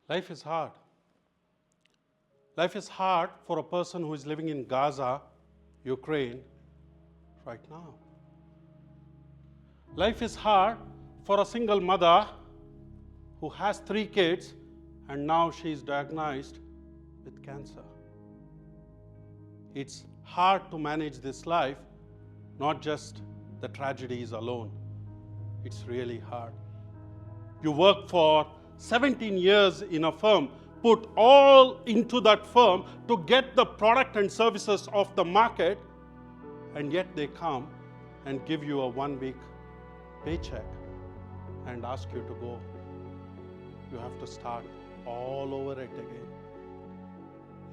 Life is hard. Life is hard for a person who is living in Gaza, Ukraine, right now. Life is hard for a single mother who has 3 kids and now she is diagnosed with cancer. It's hard to manage this life, not just the tragedies alone. It's really hard. You work for 17 years in a firm, put all into that firm to get the product and services of the market, and yet they come and give you a 1-week paycheck and ask you to go. You have to start all over it again.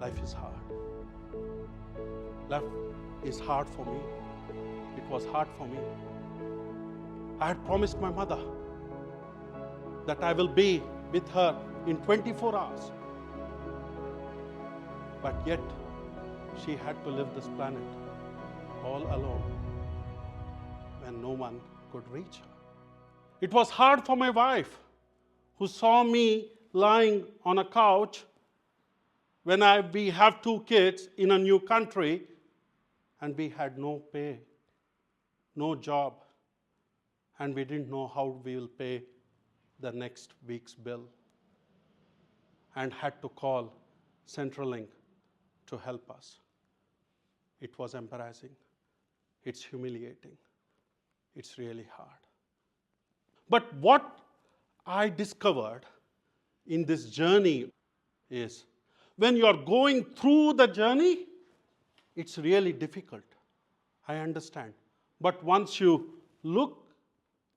Life is hard. Life is hard for me. It was hard for me. I had promised my mother that I will be with her in 24 hours. But yet, she had to leave this planet all alone when no one could reach her. It was hard for my wife, who saw me lying on a couch when we have 2 kids in a new country and we had no pay, no job, and we didn't know how we will pay the next week's bill, and had to call Centrelink to help us. It was embarrassing. It's humiliating. It's really hard. But what I discovered in this journey is when you are going through the journey, it's really difficult. I understand. But once you look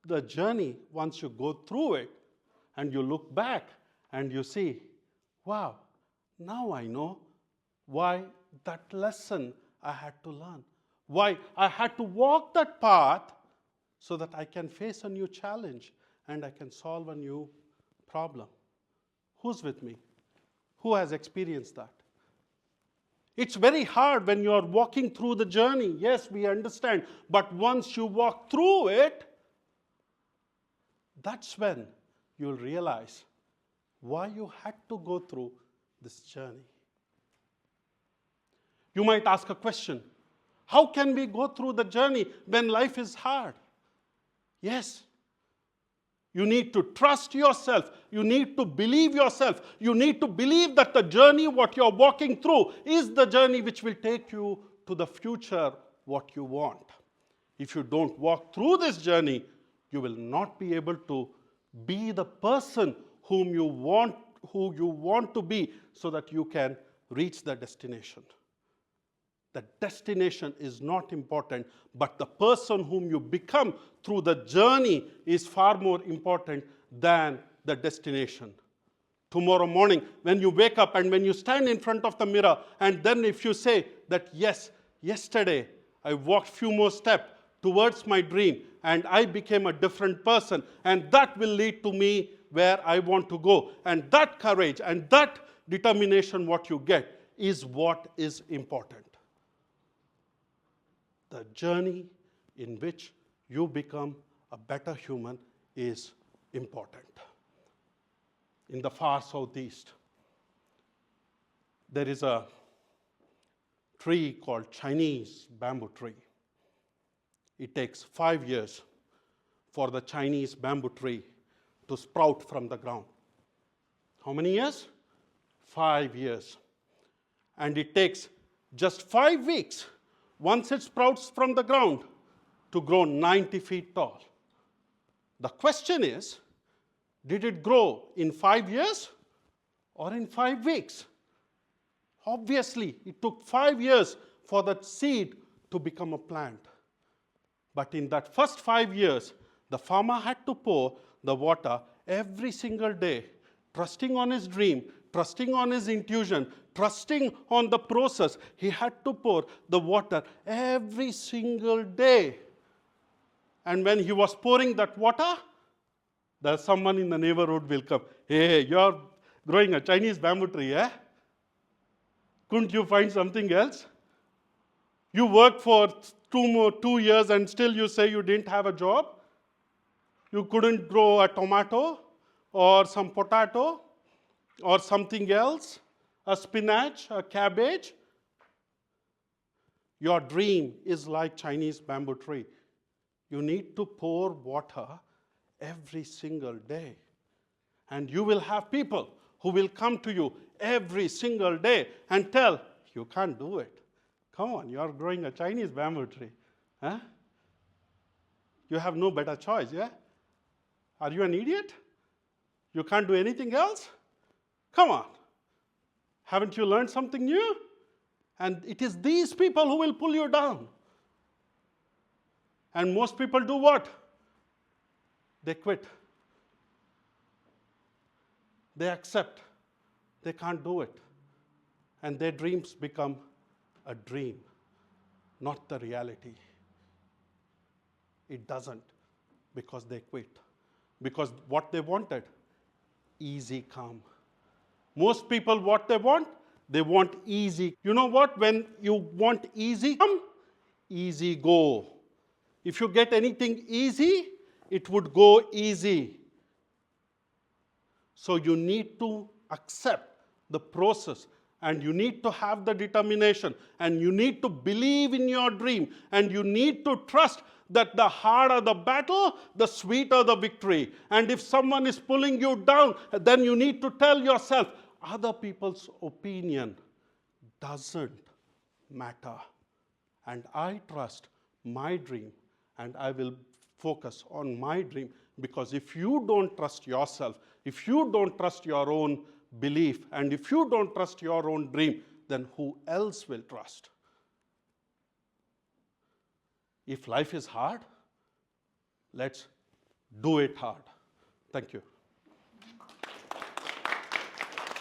the journey, once you go through it and you look back and you see, wow, now I know why that lesson I had to learn, why I had to walk that path so that I can face a new challenge and I can solve a new problem. Who's with me? Who has experienced that? It's very hard when you are walking through the journey. Yes, we understand. But once you walk through it, that's when you'll realize why you had to go through this journey. You might ask a question. How can we go through the journey when life is hard? Yes. You need to trust yourself. You need to believe yourself. You need to believe that the journey, what you're walking through, is the journey which will take you to the future, what you want. If you don't walk through this journey, you will not be able to be the person who you want to be so that you can reach the destination. The destination is not important, but the person whom you become through the journey is far more important than the destination. Tomorrow morning, when you wake up and when you stand in front of the mirror, and then if you say that, yes, yesterday I walked few more steps towards my dream and I became a different person, and that will lead to me where I want to go. And that courage and that determination what you get is what is important. The journey in which you become a better human is important. In the far southeast, there is a tree called Chinese bamboo tree. It takes 5 years for the Chinese bamboo tree to sprout from the ground. How many years? 5 years. And it takes just 5 weeks, once it sprouts from the ground, to grow 90 feet tall. The question is, did it grow in 5 years or in 5 weeks? Obviously, it took 5 years for that seed to become a plant. But in that first 5 years, the farmer had to pour the water every single day, trusting on his dream, trusting on his intuition, trusting on the process. He had to pour the water every single day. And when he was pouring that water, there's someone in the neighborhood will come. Hey, you're growing a Chinese bamboo tree, eh? Couldn't you find something else? You worked for 2 years and still you say you didn't have a job? You couldn't grow a tomato or some potato? or something else, a spinach, a cabbage. Your dream is like Chinese bamboo tree. You need to pour water every single day. And you will have people who will come to you every single day and tell, you can't do it. Come on, you're growing a Chinese bamboo tree. Huh? You have no better choice, yeah? Are you an idiot? You can't do anything else? Come on. Haven't you learned something new? And it is these people who will pull you down. And most people do what? They quit. They accept they can't do it. And their dreams become a dream, not the reality. It doesn't, because they quit. Because what they wanted, easy come. Most people, what they want easy. You know what? When you want easy come, easy go. If you get anything easy, it would go easy. So you need to accept the process, and you need to have the determination, and you need to believe in your dream, and you need to trust that the harder the battle, the sweeter the victory. And if someone is pulling you down, then you need to tell yourself, other people's opinion doesn't matter. And I trust my dream, and I will focus on my dream. Because if you don't trust yourself, if you don't trust your own belief, and if you don't trust your own dream, then who else will trust? If life is hard, let's do it hard. Thank you.